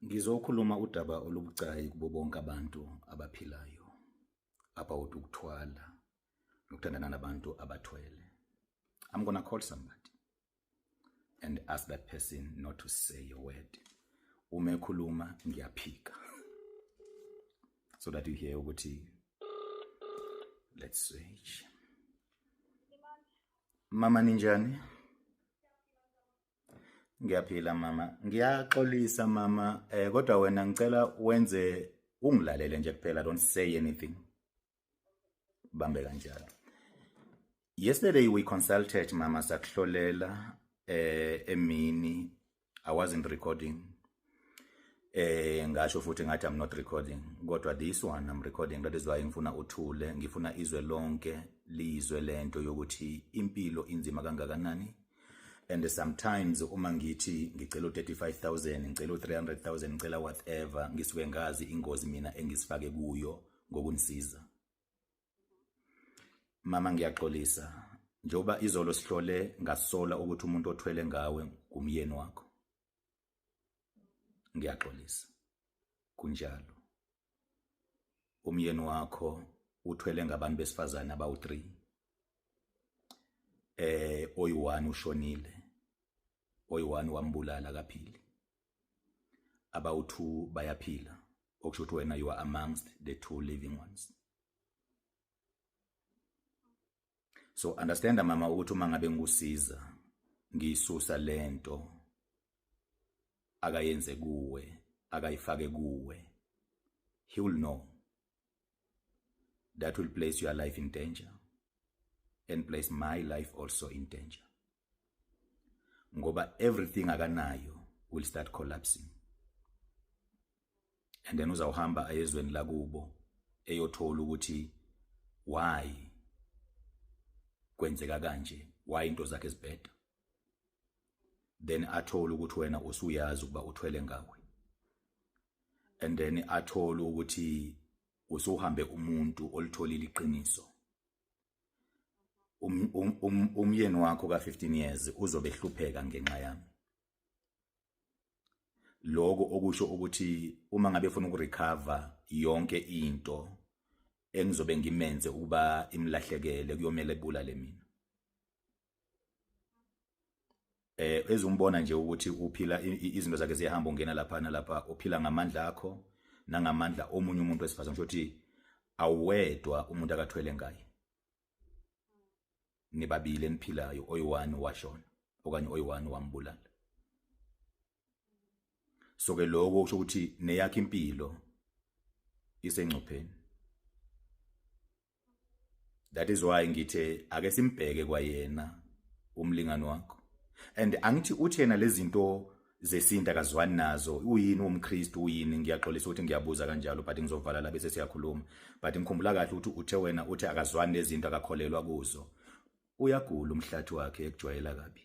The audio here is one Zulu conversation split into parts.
Ngizokhuluma udaba olubucayi kubo bonke abantu abaphilayo about ukuthwala nokuthandana nabantu abathwele. I'm gonna call somebody and ask that person not to say a word. Uma ekhuluma ngiyaphika so that you hear ukuthi let's switch. Mama ninjani? Ngiyaphila mama. Ngiyaxolisa mama, kodwa wena ngicela wenze ungilalele nje kuphela, don't say anything. Bambe kanjalo. Yesterday we consulted mama sakuhlolela emini. I wasn't recording. Ngasho futhi ngathi I'm not recording. Kodwa this one I'm recording. That is why ngifuna uthule, ngifuna izwe lonke lizwe lento yokuthi impilo inzima kangakanani. And sometimes uma ngithi ngicela 35,000, ngicela 300,000, ngicela whatever, ngisuke ngazi ingozi mina engisifake kuyo ngokunisiza. Mama ngiyaxolisa, njoba izolo sihlole ngasola ukuthi umuntu othwele ngawe ngumyeni wakho. Ngiyaxolisa. Kunjalo. Umyeni wakho uthwele ngabantu besifazana abawu3. Oyi1 ushonile. Oyi1 wambulala kaphili. Abawu2 bayaphila. Okusho ukuthi wena you are amongst the 2 living ones. So understand mama ukuthi uma ngabe ngusiza ngisusa lento akayenze kuwe, akayifake kuwe, he will know that will place your life in danger and place my life also in danger. Ngoba everything akanayo will start collapsing. And then uzawuhamba ayezweni lakubo eyothola ukuthi why kwenzeka kanje, why into zakhe zibheda. Then athola ukuthi wena usuyazi ukuba uthwele ngawe. And then athola ukuthi usuhambe umuntu olitholile iqiniso. Umyeni wakho ka15 years uzobe ehlupheka ngenxa yami. Lokho okusho ukuthi uma ngabe ufuna ukurecover yonke into engizobe ngimenze ukuba imlahlekele kuyomela ebulale mina. Ezumbona nje ukuthi uphila izinto zakhe ziyahamba ungena lapha nalapha, uphila ngamandla akho nangamandla omunye umuntu wesifazana, ngisho ukuthi awedwa umuntu akathwele ngaye. Nibabili eniphilayo, oyi1 washona okanye oyi1 wambulala. So ke lokho kusho ukuthi neyakhe impilo isengcupheni. That is why ngithe ake simbheke kwayena umlingani wakho. And angithi uthi yena lezi zinto zesinta akazwani nazo, uyini umKristu uyini, ngiyaxolisa ukuthi ngiyabuza kanjalo but ngizovala la bese siyakhuluma. But ngikhumbula kahle ukuthi uthe wena uthi akazwani nezinto akakholelwa kuzo. Uyagula umhlathi wakhe ekujwayela kabi.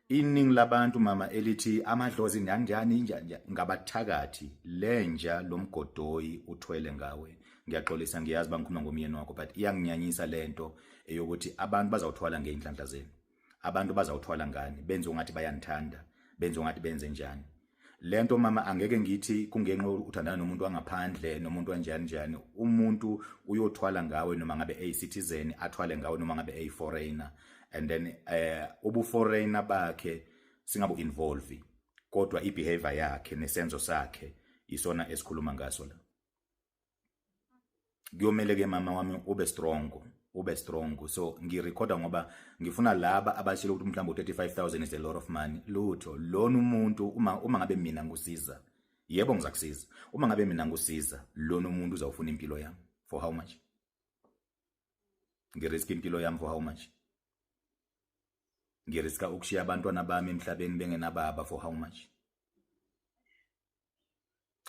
Iningi labantu mama elithi amadlozi njani ngabathakathi lenja lomgodoyi uthwele ngawe. Ngiyaxolisa ngiyazi bangikhuluma ngomyeni wakho but iyanginyanyisa lento eyokuthi abantu bazawuthwala ngeinhlanhla zenu. Abantu bazawuthwala ngani, benze ungathi bayanithanda, benze ungathi benze njani. Lento mama angeke ngithi kungenxa uthandana nomuntu wangaphandle nomuntu kanjani njani. Umuntu uyothwala ngawe noma ngabe citizen, athwale ngawe noma ngabe foreigner. And then ubu foreigner bakhe singabu involve, kodwa ibehavior yakhe nesenzo sakhe isona esikhuluma ngaso la. Kuyomele ke mama wami ube strong. So ngirecorda ngoba ngifuna laba abashilo ukuthi mhlawumbe 35,000 is a lot of money. Lutho lona umuntu uma ngabe mina ngusiza, yebo ngizakusiza. Uma ngabe mina ngusiza, lona umuntu uzawufuna impilo yami for how much? Ngirisk impilo yami for how much? Ngiriska ukushiya abantwana bami emhlabeni bengenababa for how much?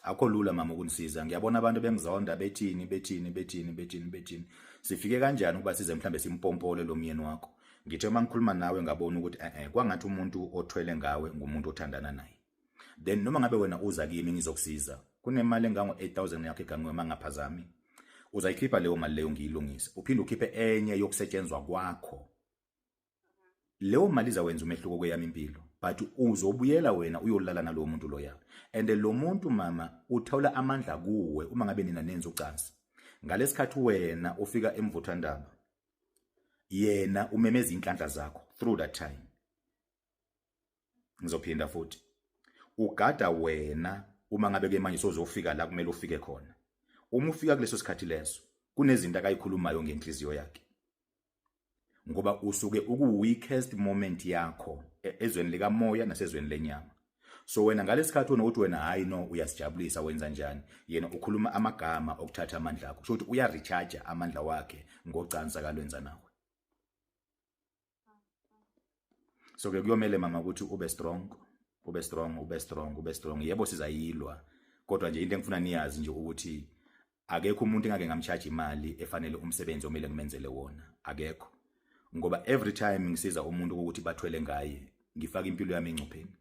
Akho lula mama ukunisiza. Ngiyabona abantu bengizonda bethini. Sifike kanjani ukuba size mhlambe simpompole lo myeni wakho. Ngithe mangikhuluma nawe ngabona ukuthi kwangathi umuntu othwele ngawe ngumuntu othandana naye. Then noma ngabe wena uza kimi ngizokusiza, kunemali engango 8,000 yakhe gangwe mangaphazami. Uzayikhipha leyo mali leyo ngiyilungise. Uphinde ukhiphe enye yokusetshenzwa kwakho. Leyo mali izawenza umehluko kweyami impilo. but uzobuyela wena uyolala nalowo muntu loya. And lo muntu mama uthola amandla kuwe uma ngabe nina nenza ucansi. Ngalesikhathi wena ufika emvuthwandaba, yena umemeza inhlanhla zakho through that time. Ngizophinda futhi. Ugada wena uma ngabe ke manje sozofika la kumele ufike khona. Uma ufika kuleso sikhathi leso, kunezinto akayikhulumayo ngenhliziyo yakhe. Ngoba usuke weakest moment yakho ezweni lika moya nasezweni lenyama. So wena ngalesikhathi unokuthi wena hayi no uyasijabulisa wenza njani, yena ukhuluma amagama okuthatha amandla akho. So uthi uya recharge amandla wakhe ngocansa kalwenza nawe. So ke kuyomele mama ukuthi ube strong, ube strong, ube strong, ube strong. Yebo sizayilwa, kodwa nje into engifuna niyazi nje ukuthi akekho umuntu engake ngamcharge imali efanele umsebenzi omele ngimenzele wona. Akekho. Ngoba every time ngisiza umuntu ukuthi bathwele ngaye, ngifaka impilo yami engcupheni.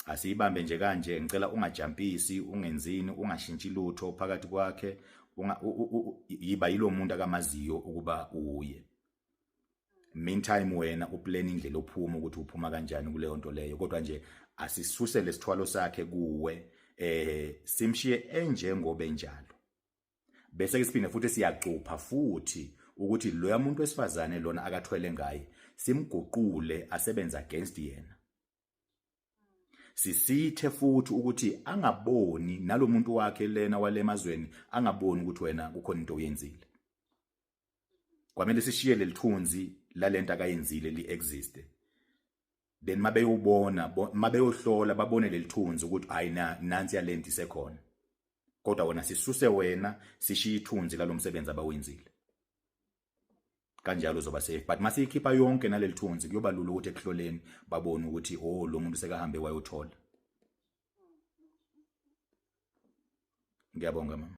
Asiyibambe nje kanje, ngicela ungajampisi, ungenzini, ungashintshi lutho phakathi kwakhe, yiba yilo muntu akamaziyo ukuba uye. Meantime wena uplan indlela ophuma ukuthi uphuma kanjani kuleyo nto leyo, kodwa nje asisuse lesithwalo sakhe kuwe, simshiye enje ngobe njalo. Bese ke siphinde futhi siyaqupha futhi ukuthi loya muntu wesifazane lona akathwele ngaye, simguqule asebenza against yena. Sisithe futhi ukuthi angaboni nalomuntu wakhe lena walemazweni, angaboni ukuthi wena kukhona into oyenzile. Kwamele sishiye lelithunzi lalento akayenzile li existe. Then mabeyobona, mabeyohlola babone lelithunzi ukuthi hayi nansi yalento isekhona. Kodwa wona sisuse wena, sishiye ithunzi lalomsebenzi abawenzile. Kanjalo zoba safe. But masiyikhipha yonke nalelithunzi kuyoba lula ukuthi ekuhloleni babone ukuthi oh lo muntu sekahambe wayothola. Ngiyabonga mama.